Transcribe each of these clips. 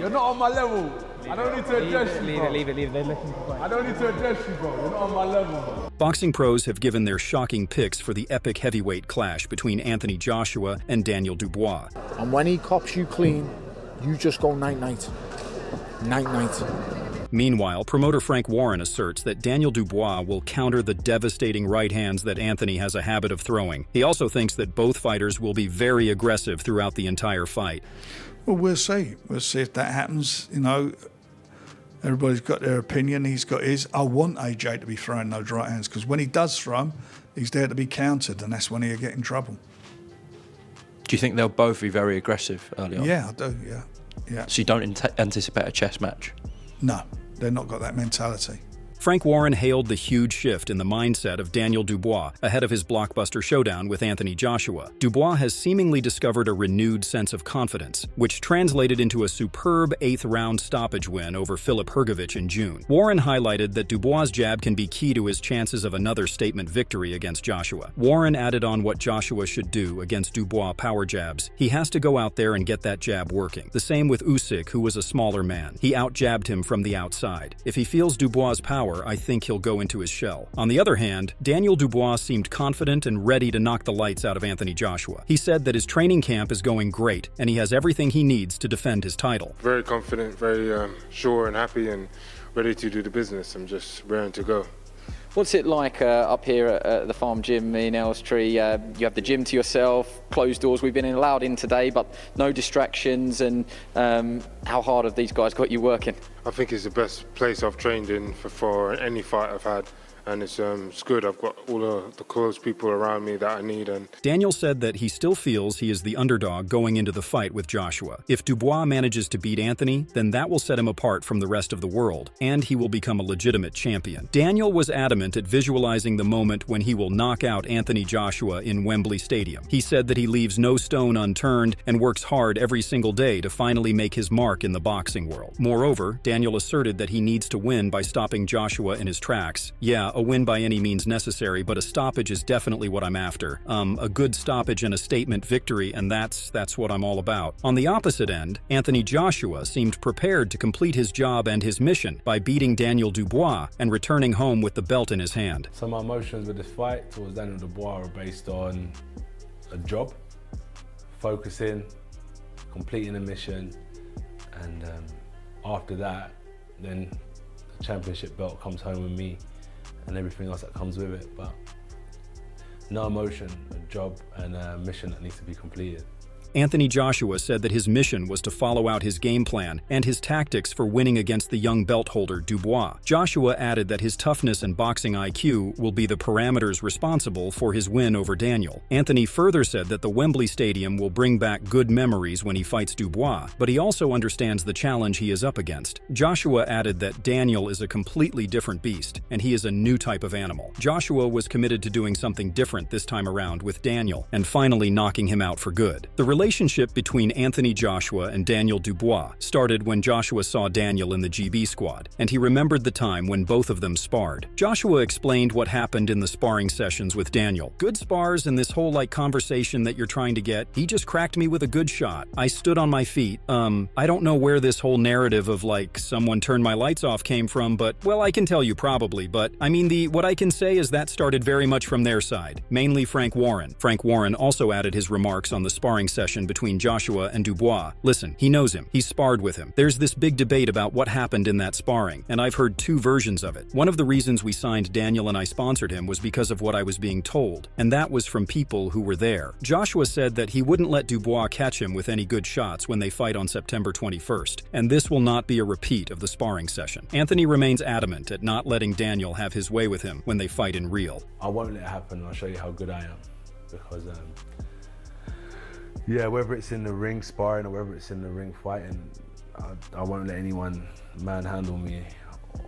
You're not on my level. I don't need to address you, bro. Leave it. They're looking for I don't need to address you, bro. You're not on my level, bro. Boxing pros have given their shocking picks for the epic heavyweight clash between Anthony Joshua and Daniel Dubois. And when he cops you clean, you just go night-night. Night-night. Meanwhile, promoter Frank Warren asserts that Daniel Dubois will counter the devastating right hands that Anthony has a habit of throwing. He also thinks that both fighters will be very aggressive throughout the entire fight. Well, we'll see. We'll see if that happens. You know, everybody's got their opinion. He's got his. I want AJ to be throwing those right hands because when he does throw them, he's there to be countered, and that's when he'll get in trouble. Do you think they'll both be very aggressive early on? Yeah, I do, yeah. So you don't anticipate a chess match? No, they've not got that mentality. Frank Warren hailed the huge shift in the mindset of Daniel Dubois ahead of his blockbuster showdown with Anthony Joshua. Dubois has seemingly discovered a renewed sense of confidence, which translated into a superb 8th-round stoppage win over Filip Hrgović in June. Warren highlighted that Dubois' jab can be key to his chances of another statement victory against Joshua. Warren added on what Joshua should do against Dubois' power jabs. He has to go out there and get that jab working. The same with Usyk, who was a smaller man. He out-jabbed him from the outside. If he feels Dubois' power, I think he'll go into his shell. On the other hand, Daniel Dubois seemed confident and ready to knock the lights out of Anthony Joshua. He said that his training camp is going great, and he has everything he needs to defend his title. Very confident, very sure and happy and ready to do the business. I'm just raring to go. What's it like up here at the farm gym in Elstree? You have the gym to yourself, closed doors. We've been allowed in today, but no distractions. And how hard have these guys got you working? I think it's the best place I've trained in for any fight I've had. And it's good. I've got all the close people around me that I need. And Daniel said that he still feels he is the underdog going into the fight with Joshua. If Dubois manages to beat Anthony, then that will set him apart from the rest of the world, and he will become a legitimate champion. Daniel was adamant at visualizing the moment when he will knock out Anthony Joshua in Wembley Stadium. He said that he leaves no stone unturned and works hard every single day to finally make his mark in the boxing world. Moreover, Daniel asserted that he needs to win by stopping Joshua in his tracks. Yeah, a win by any means necessary, but a stoppage is definitely what I'm after. A good stoppage and a statement victory, and that's what I'm all about. On the opposite end, Anthony Joshua seemed prepared to complete his job and his mission by beating Daniel Dubois and returning home with the belt in his hand. So my emotions with this fight towards Daniel Dubois are based on a job, focusing, completing a mission, and after that, then the championship belt comes home with me and everything else that comes with it, but no emotion, a job and a mission that needs to be completed. Anthony Joshua said that his mission was to follow out his game plan and his tactics for winning against the young belt holder Dubois. Joshua added that his toughness and boxing IQ will be the parameters responsible for his win over Daniel. Anthony further said that the Wembley Stadium will bring back good memories when he fights Dubois, but he also understands the challenge he is up against. Joshua added that Daniel is a completely different beast, and he is a new type of animal. Joshua was committed to doing something different this time around with Daniel, and finally knocking him out for good. The relationship between Anthony Joshua and Daniel Dubois started when Joshua saw Daniel in the GB squad, and he remembered the time when both of them sparred. Joshua explained what happened in the sparring sessions with Daniel. Good spars and this whole conversation that you're trying to get, he just cracked me with a good shot. I stood on my feet. I don't know where this whole narrative of someone turned my lights off came from, but well, I can tell you probably, but I mean what I can say is that started very much from their side, mainly Frank Warren. Frank Warren also added his remarks on the sparring session between Joshua and Dubois. Listen, he knows him. He's sparred with him. There's this big debate about what happened in that sparring, and I've heard two versions of it. One of the reasons we signed Daniel and I sponsored him was because of what I was being told, and that was from people who were there. Joshua said that he wouldn't let Dubois catch him with any good shots when they fight on September 21st, and this will not be a repeat of the sparring session. Anthony remains adamant at not letting Daniel have his way with him when they fight in real. I won't let it happen. I'll show you how good I am, because yeah, whether it's in the ring sparring or whether it's in the ring fighting, I won't let anyone manhandle me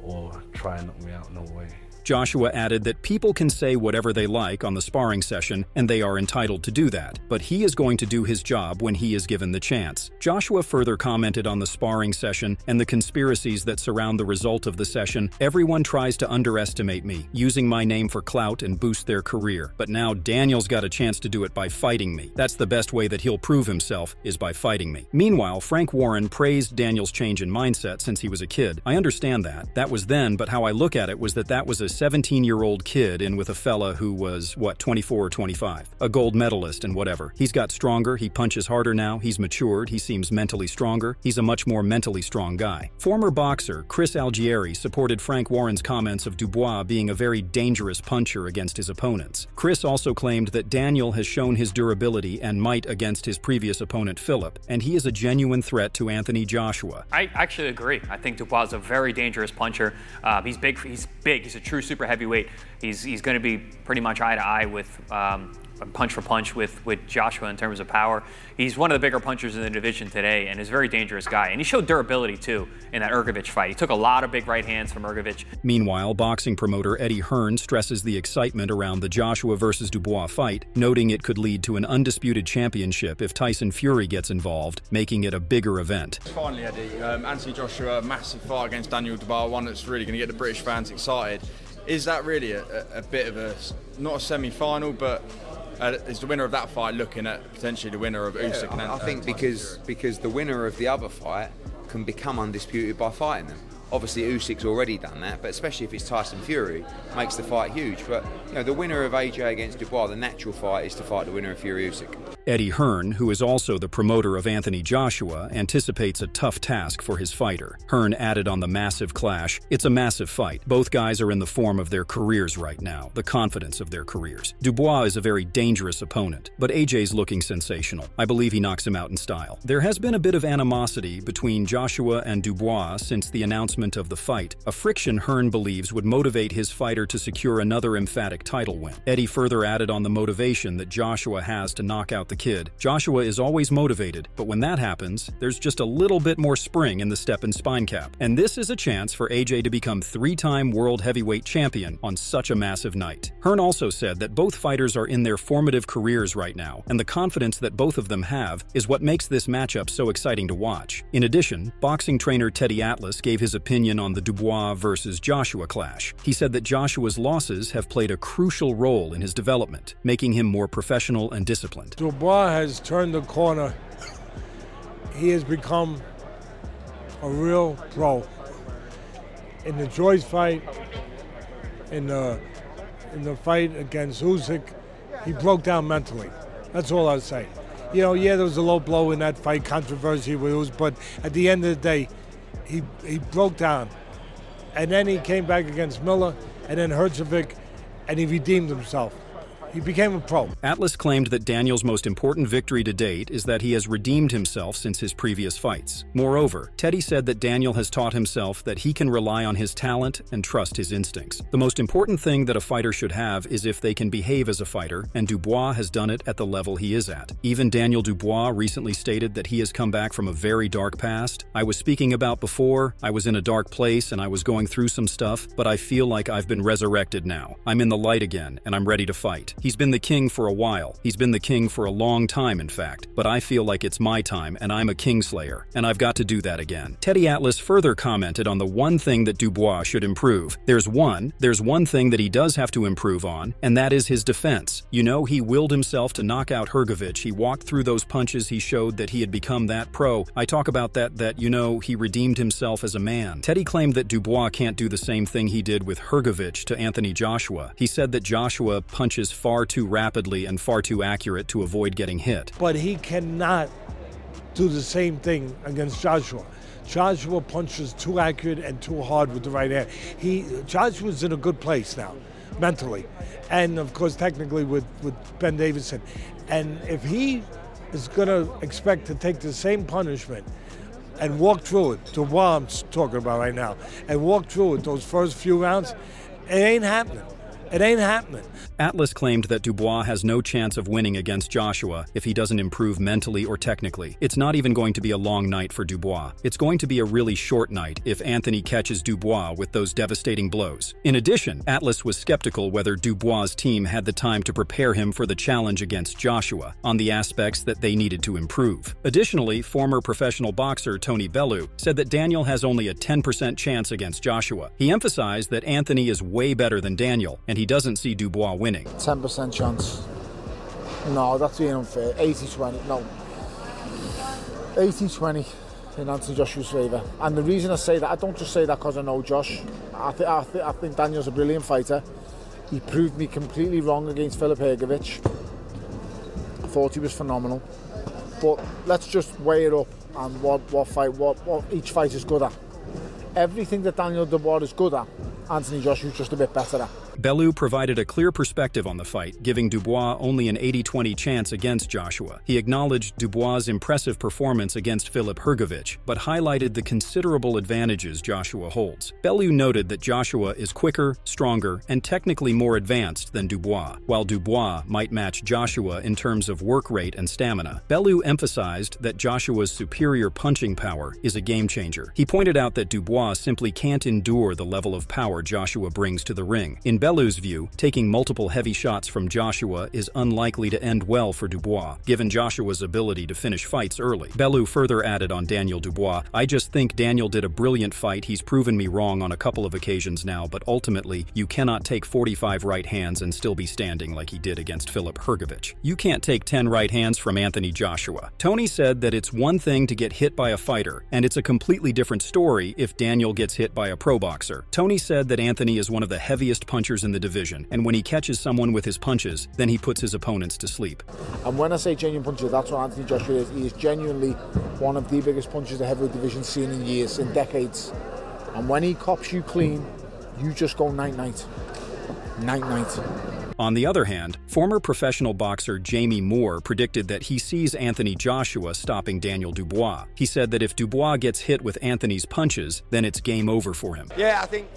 or try and knock me out, no way. Joshua added that people can say whatever they like on the sparring session, and they are entitled to do that, but he is going to do his job when he is given the chance. Joshua further commented on the sparring session and the conspiracies that surround the result of the session. Everyone tries to underestimate me, using my name for clout and boost their career. But now Daniel's got a chance to do it by fighting me. That's the best way that he'll prove himself, is by fighting me. Meanwhile, Frank Warren praised Daniel's change in mindset since he was a kid. I understand that. That was then, but how I look at it was that was a 17-year-old kid in with a fella who was, 24 or 25. A gold medalist and whatever. He's got stronger, he punches harder now, he's matured, he seems mentally stronger, he's a much more mentally strong guy. Former boxer Chris Algieri supported Frank Warren's comments of Dubois being a very dangerous puncher against his opponents. Chris also claimed that Daniel has shown his durability and might against his previous opponent Philip, and he is a genuine threat to Anthony Joshua. I actually agree. I think Dubois is a very dangerous puncher. He's big. He's a true super heavyweight. He's going to be pretty much eye to eye with punch for punch with Joshua in terms of power. He's one of the bigger punchers in the division today and is a very dangerous guy. And he showed durability too in that Ergovich fight. He took a lot of big right hands from Ergovich. Meanwhile, boxing promoter Eddie Hearn stresses the excitement around the Joshua versus Dubois fight, noting it could lead to an undisputed championship if Tyson Fury gets involved, making it a bigger event. Finally, Eddie, Anthony Joshua, massive fight against Daniel Dubois, one that's really going to get the British fans excited. Is that really a bit of a, not a semi-final, but is the winner of that fight looking at potentially the winner of Usyk? I think because the winner of the other fight can become undisputed by fighting them. Obviously, Usyk's already done that, but especially if it's Tyson Fury, makes the fight huge. But the winner of AJ against Dubois, the natural fight is to fight the winner of Fury Usyk. Eddie Hearn, who is also the promoter of Anthony Joshua, anticipates a tough task for his fighter. Hearn added on the massive clash, "It's a massive fight. Both guys are in the form of their careers right now, the confidence of their careers. Dubois is a very dangerous opponent, but AJ's looking sensational. I believe he knocks him out in style." There has been a bit of animosity between Joshua and Dubois since the announcement of the fight, a friction Hearn believes would motivate his fighter to secure another emphatic title win. Eddie further added on the motivation that Joshua has to knock out the kid. Joshua is always motivated, but when that happens, there's just a little bit more spring in the step and spine cap. And this is a chance for AJ to become three-time world heavyweight champion on such a massive night. Hearn also said that both fighters are in their formative careers right now, and the confidence that both of them have is what makes this matchup so exciting to watch. In addition, boxing trainer Teddy Atlas gave his opinion on the Dubois versus Joshua clash. He said that Joshua's losses have played a crucial role in his development, making him more professional and disciplined. Dubois has turned the corner. He has become a real pro. In the Joyce fight, in the fight against Usyk, he broke down mentally. That's all I'll say. There was a low blow in that fight, controversy with Usyk, but at the end of the day, he broke down. And then he came back against Miller, and then Herzovic, and he redeemed himself. He became a pro. Atlas claimed that Daniel's most important victory to date is that he has redeemed himself since his previous fights. Moreover, Teddy said that Daniel has taught himself that he can rely on his talent and trust his instincts. The most important thing that a fighter should have is if they can behave as a fighter, and Dubois has done it at the level he is at. Even Daniel Dubois recently stated that he has come back from a very dark past. "I was speaking about before, I was in a dark place and I was going through some stuff, but I feel like I've been resurrected now. I'm in the light again and I'm ready to fight." He's been the king for a while. He's been the king for a long time, in fact. But I feel like it's my time, and I'm a kingslayer, and I've got to do that again. Teddy Atlas further commented on the one thing that Dubois should improve. There's one thing that he does have to improve on, and that is his defense. He willed himself to knock out Hergovich. He walked through those punches. He showed that he had become that pro. I talk about that he redeemed himself as a man. Teddy claimed that Dubois can't do the same thing he did with Hergovich to Anthony Joshua. He said that Joshua punches far too rapidly and far too accurate to avoid getting hit. But he cannot do the same thing against Joshua. Joshua punches too accurate and too hard with the right hand. Joshua's in a good place now, mentally. And of course, technically with Ben Davison. And if he is going to expect to take the same punishment and walk through it, to what I'm talking about right now, and walk through it those first few rounds, it ain't happening. It ain't happening. Atlas claimed that Dubois has no chance of winning against Joshua if he doesn't improve mentally or technically. It's not even going to be a long night for Dubois. It's going to be a really short night if Anthony catches Dubois with those devastating blows. In addition, Atlas was skeptical whether Dubois' team had the time to prepare him for the challenge against Joshua on the aspects that they needed to improve. Additionally, former professional boxer Tony Bellew said that Daniel has only a 10% chance against Joshua. He emphasized that Anthony is way better than Daniel, and he doesn't see Dubois winning. 10% chance. No, that's being unfair. 80-20, no. 80-20 in Anthony Joshua's favour. And the reason I say that, I don't just say that because I know Josh. I think Daniel's a brilliant fighter. He proved me completely wrong against Filip Hrgovic. I thought he was phenomenal. But let's just weigh it up and what each fight is good at. Everything that Daniel Dubois is good at, Anthony Joshua's just a bit better at. Bellew provided a clear perspective on the fight, giving Dubois only an 80-20 chance against Joshua. He acknowledged Dubois' impressive performance against Filip Hrgovic, but highlighted the considerable advantages Joshua holds. Bellew noted that Joshua is quicker, stronger, and technically more advanced than Dubois, while Dubois might match Joshua in terms of work rate and stamina. Bellew emphasized that Joshua's superior punching power is a game-changer. He pointed out that Dubois simply can't endure the level of power Joshua brings to the ring. In Bellew's view, taking multiple heavy shots from Joshua is unlikely to end well for Dubois, given Joshua's ability to finish fights early. Bellew further added on Daniel Dubois, "I just think Daniel did a brilliant fight. He's proven me wrong on a couple of occasions now, but ultimately, you cannot take 45 right hands and still be standing like he did against Filip Hrgovic. You can't take 10 right hands from Anthony Joshua." Tony said that it's one thing to get hit by a fighter, and it's a completely different story if Daniel gets hit by a pro boxer. Tony said that Anthony is one of the heaviest punchers in the division, and when he catches someone with his punches, then he puts his opponents to sleep. And when I say genuine puncher, that's what Anthony Joshua is. He is genuinely one of the biggest punchers the heavyweight division's seen in years, in decades. And when he cops you clean, you just go night-night. Night-night. On the other hand, former professional boxer Jamie Moore predicted that he sees Anthony Joshua stopping Daniel Dubois. He said that if Dubois gets hit with Anthony's punches, then it's game over for him. Yeah, I think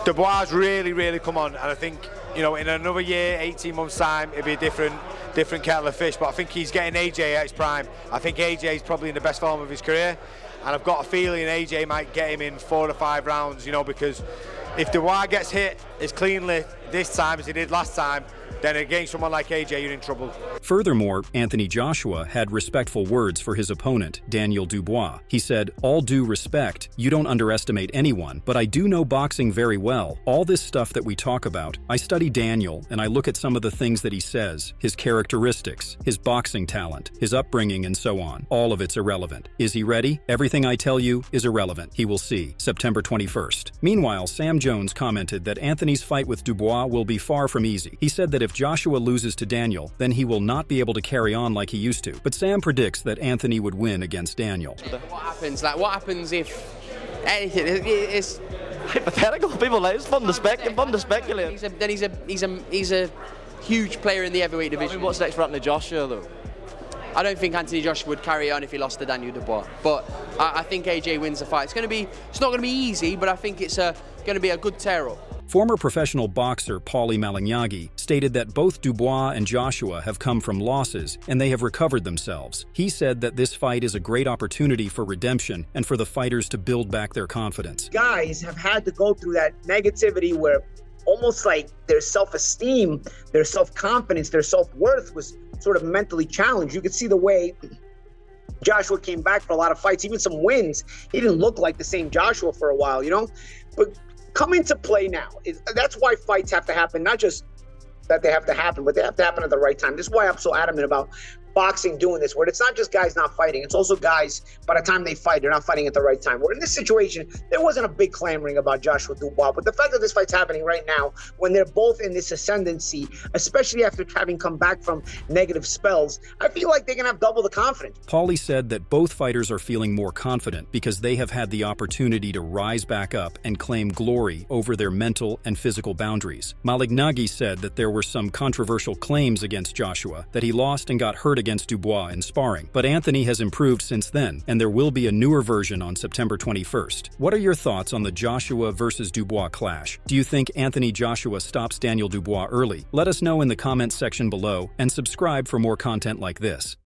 Dubois really come on, and I think, you know, in another year, 18 months time, it'll be a different kettle of fish, but I think he's getting AJ at his prime. I think AJ is probably in the best form of his career, and I've got a feeling AJ might get him in 4 to 5 rounds, you know, because if Dubois gets hit as cleanly this time as he did last time, then against someone like AJ, you're in trouble. Furthermore, Anthony Joshua had respectful words for his opponent, Daniel Dubois. He said, "All due respect, you don't underestimate anyone, but I do know boxing very well. All this stuff that we talk about, I study Daniel and I look at some of the things that he says, his characteristics, his boxing talent, his upbringing, and so on. All of it's irrelevant. Is he ready? Everything I tell you is irrelevant. He will see. September 21st. Meanwhile, Sam Jones commented that Anthony's fight with Dubois will be far from easy. He said that if Joshua loses to Daniel, then he will not be able to carry on like he used to. But Sam predicts that Anthony would win against Daniel. What happens if anything? It's hypothetical. People like it's fun to speculate. He's a huge player in the heavyweight division. I mean, what's next for Anthony Joshua though? I don't think Anthony Joshua would carry on if he lost to Daniel Dubois, but I think AJ wins the fight. It's not going to be easy, but I think it's going to be a good tear-up. Former professional boxer Paulie Malignaggi stated that both Dubois and Joshua have come from losses and they have recovered themselves. He said that this fight is a great opportunity for redemption and for the fighters to build back their confidence. Guys have had to go through that negativity where almost like their self-esteem, their self-confidence, their self-worth was sort of mentally challenged. You could see the way Joshua came back for a lot of fights, even some wins. He didn't look like the same Joshua for a while, you know? But come into play now. That's why fights have to happen, not just that they have to happen, but they have to happen at the right time. This is why I'm so adamant about boxing doing this, where it's not just guys not fighting, it's also guys, by the time they fight, they're not fighting at the right time. Where in this situation, there wasn't a big clamoring about Joshua Dubois, but the fact that this fight's happening right now, when they're both in this ascendancy, especially after having come back from negative spells, I feel like they can have double the confidence. Paulie said that both fighters are feeling more confident because they have had the opportunity to rise back up and claim glory over their mental and physical boundaries. Malignaggi said that there were some controversial claims against Joshua, that he lost and got hurt against Dubois in sparring, but Anthony has improved since then, and there will be a newer version on September 21st. What are your thoughts on the Joshua versus Dubois clash? Do you think Anthony Joshua stops Daniel Dubois early? Let us know in the comments section below, and subscribe for more content like this.